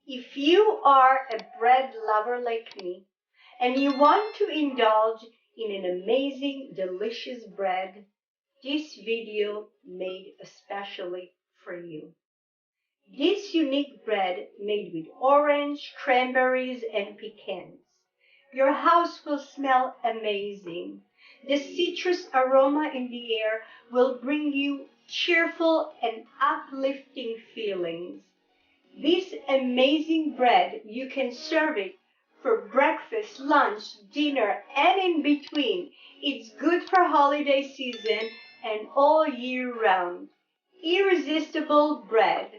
If you are a bread lover like me and you want to indulge in an amazing, delicious bread, this video made especially for you. This unique bread made with orange, cranberries, and pecans. Your house will smell amazing. The citrus aroma in the air will bring you cheerful and uplifting feelings. This amazing bread, you can serve it for breakfast, lunch, dinner, and in between. It's good for holiday season and all year round. Irresistible bread.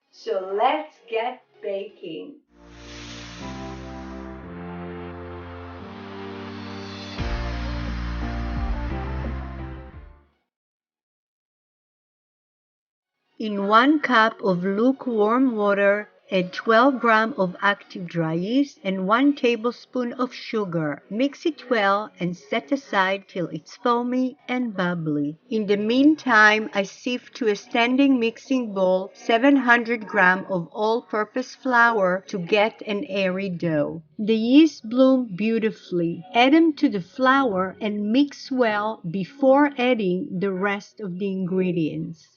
So let's get baking. In 1 cup of lukewarm water, add 12 grams of active dry yeast and 1 tablespoon of sugar. Mix it well and set aside till it's foamy and bubbly. In the meantime, I sift to a standing mixing bowl 700 grams of all-purpose flour to get an airy dough. The yeast bloom beautifully. Add them to the flour and mix well before adding the rest of the ingredients.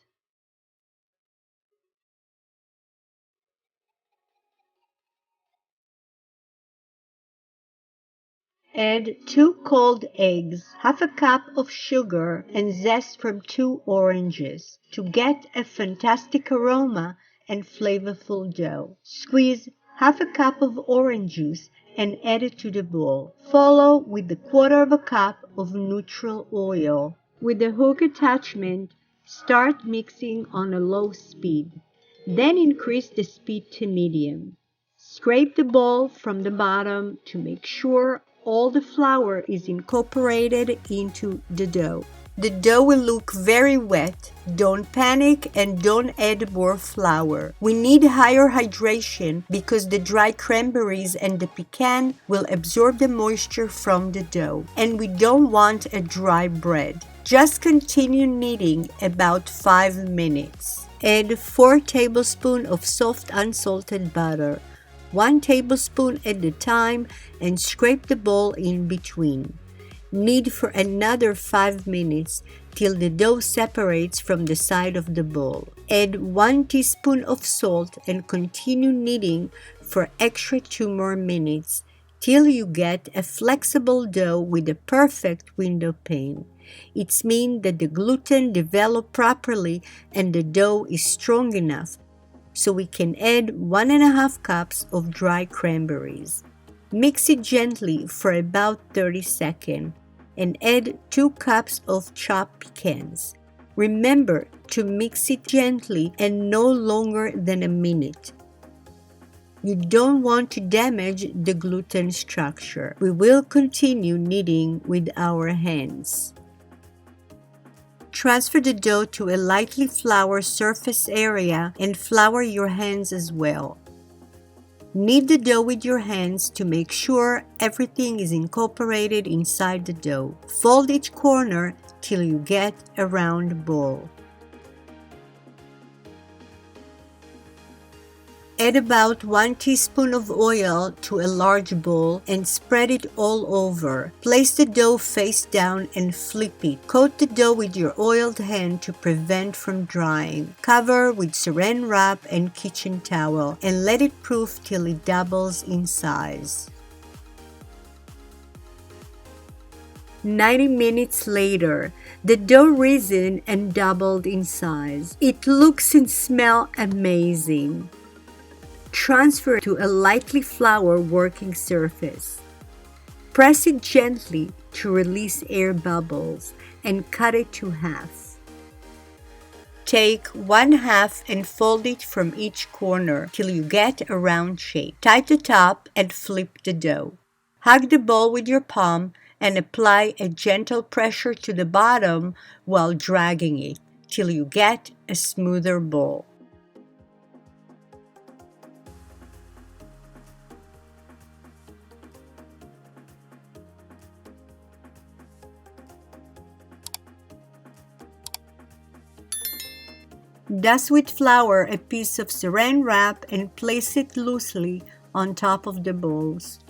Add 2 cold eggs, half a cup of sugar, and zest from 2 oranges to get a fantastic aroma and flavorful dough. Squeeze half a cup of orange juice and add it to the bowl. Follow with a quarter of a cup of neutral oil. With the hook attachment, start mixing on a low speed. Then increase the speed to medium. Scrape the bowl from the bottom to make sure all the flour is incorporated into the dough. The dough will look very wet. Don't panic and don't add more flour. We need higher hydration because the dry cranberries and the pecan will absorb the moisture from the dough, and we don't want a dry bread. Just continue kneading about 5 minutes. Add 4 tablespoons of soft unsalted butter, 1 tablespoon at a time, and scrape the bowl in between. Knead for another 5 minutes till the dough separates from the side of the bowl. Add 1 teaspoon of salt and continue kneading for extra 2 more minutes till you get a flexible dough with a perfect window pane. It means that the gluten develops properly and the dough is strong enough, so we can add 1.5 cups of dry cranberries. Mix it gently for about 30 seconds and add 2 cups of chopped pecans. Remember to mix it gently and no longer than a minute. You don't want to damage the gluten structure. We will continue kneading with our hands. Transfer the dough to a lightly floured surface area and flour your hands as well. Knead the dough with your hands to make sure everything is incorporated inside the dough. Fold each corner till you get a round ball. Add about 1 teaspoon of oil to a large bowl and spread it all over. Place the dough face down and flip it. Coat the dough with your oiled hand to prevent from drying. Cover with saran wrap and kitchen towel and let it proof till it doubles in size. 90 minutes later, the dough risen and doubled in size. It looks and smells amazing. Transfer to a lightly floured working surface. Press it gently to release air bubbles and cut it to half. Take 1/2 and fold it from each corner till you get a round shape. Tie the top and flip the dough. Hug the ball with your palm and apply a gentle pressure to the bottom while dragging it till you get a smoother ball. Dust with flour a piece of saran wrap and place it loosely on top of the bowls.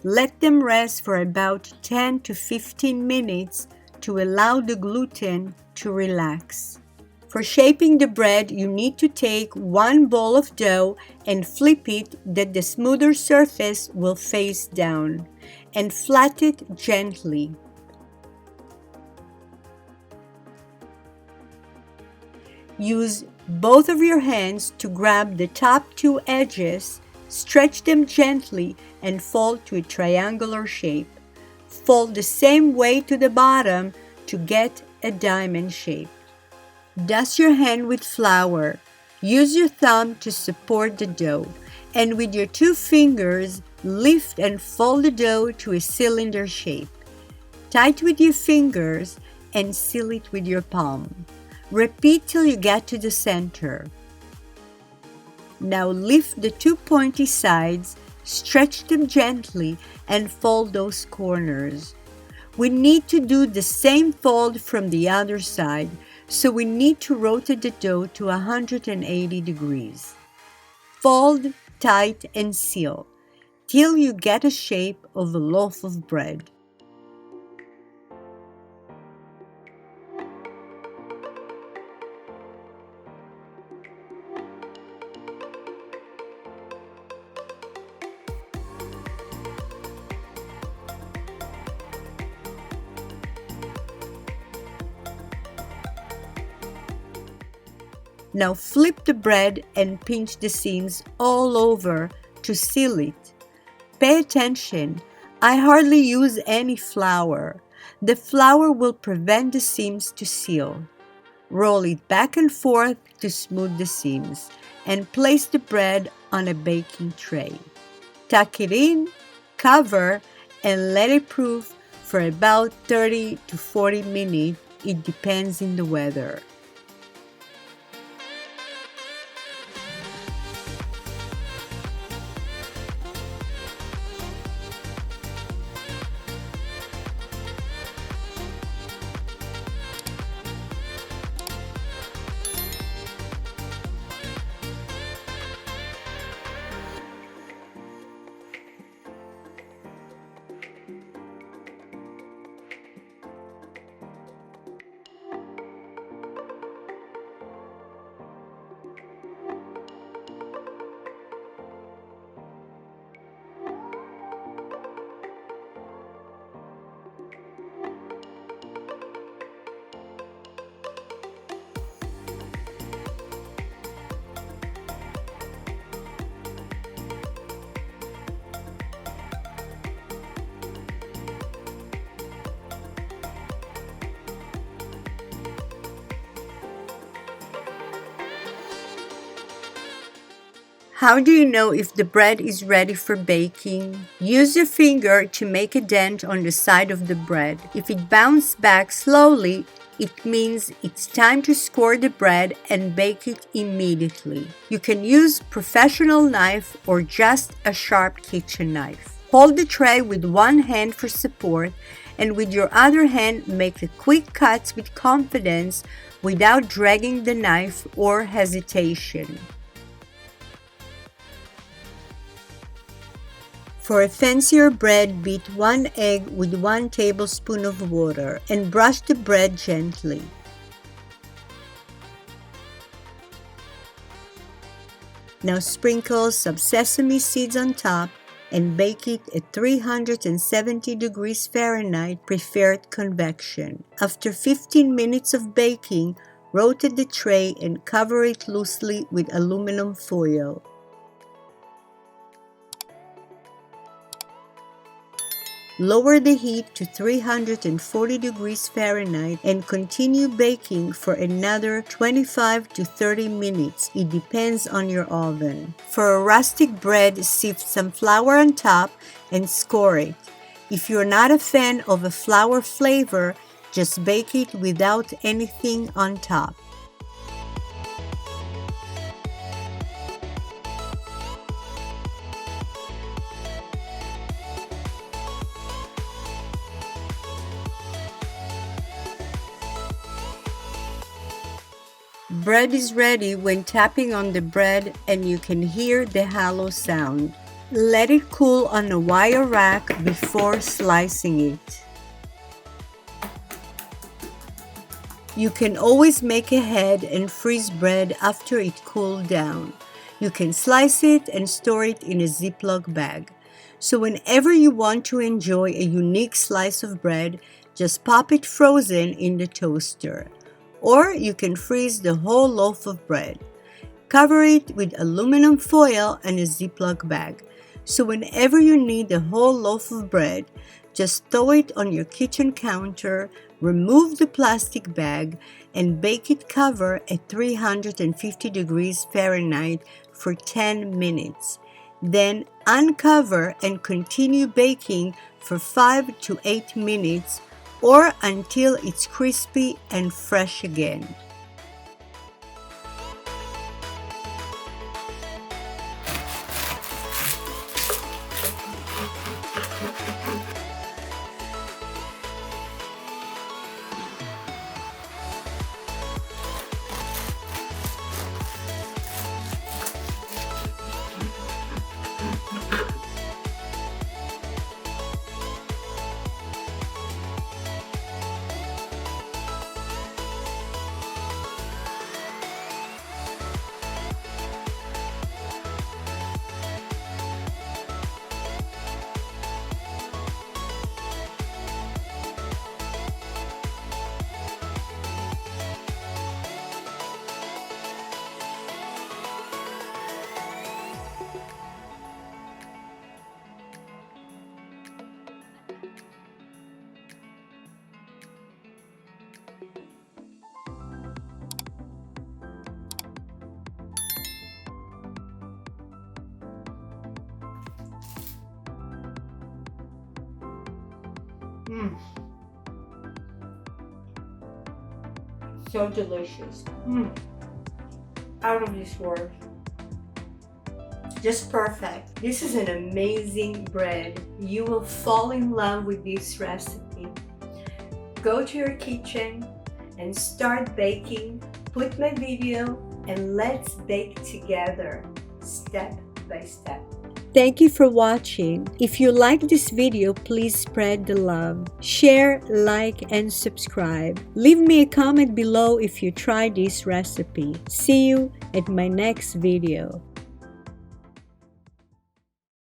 Let them rest for about 10 to 15 minutes to allow the gluten to relax. For shaping the bread, you need to take one bowl of dough and flip it that the smoother surface will face down, and flat it gently. Use both of your hands to grab the top two edges, stretch them gently, and fold to a triangular shape. Fold the same way to the bottom to get a diamond shape. Dust your hand with flour. Use your thumb to support the dough, and with your two fingers, lift and fold the dough to a cylinder shape. Tight with your fingers and seal it with your palm. Repeat till you get to the center. Now lift the two pointy sides, stretch them gently, and fold those corners. We need to do the same fold from the other side, so we need to rotate the dough to 180 degrees. Fold, tight, and seal till you get a shape of a loaf of bread. Now flip the bread and pinch the seams all over to seal it. Pay attention, I hardly use any flour. The flour will prevent the seams to seal. Roll it back and forth to smooth the seams, and place the bread on a baking tray. Tuck it in, cover, and let it proof for about 30 to 40 minutes. It depends on the weather. How do you know if the bread is ready for baking? Use your finger to make a dent on the side of the bread. If it bounces back slowly, it means it's time to score the bread and bake it immediately. You can use professional knife or just a sharp kitchen knife. Hold the tray with one hand for support, and with your other hand make the quick cuts with confidence without dragging the knife or hesitation. For a fancier bread, beat 1 egg with 1 tablespoon of water and brush the bread gently. Now sprinkle some sesame seeds on top and bake it at 370 degrees Fahrenheit preferred convection. After 15 minutes of baking, rotate the tray and cover it loosely with aluminum foil. Lower the heat to 340 degrees Fahrenheit and continue baking for another 25 to 30 minutes. It depends on your oven. For a rustic bread, sift some flour on top and score it. If you're not a fan of a flour flavor, just bake it without anything on top. Bread is ready when tapping on the bread and you can hear the hollow sound. Let it cool on a wire rack before slicing it. You can always make ahead and freeze bread after it cooled down. You can slice it and store it in a Ziploc bag. So whenever you want to enjoy a unique slice of bread, just pop it frozen in the toaster. Or you can freeze the whole loaf of bread. Cover it with aluminum foil and a Ziploc bag. So whenever you need a whole loaf of bread, just throw it on your kitchen counter, remove the plastic bag, and bake it covered at 350 degrees Fahrenheit for 10 minutes. Then uncover and continue baking for 5 to 8 minutes or until it's crispy and fresh again. So delicious. Out of this world. Just perfect. This is an amazing bread. You will fall in love with this recipe. Go to your kitchen and start baking. Put my video and let's bake together, step by step. Thank you for watching. If you like this video, please spread the love. Share, like, and subscribe. Leave me a comment below if you try this recipe. See you at my next video.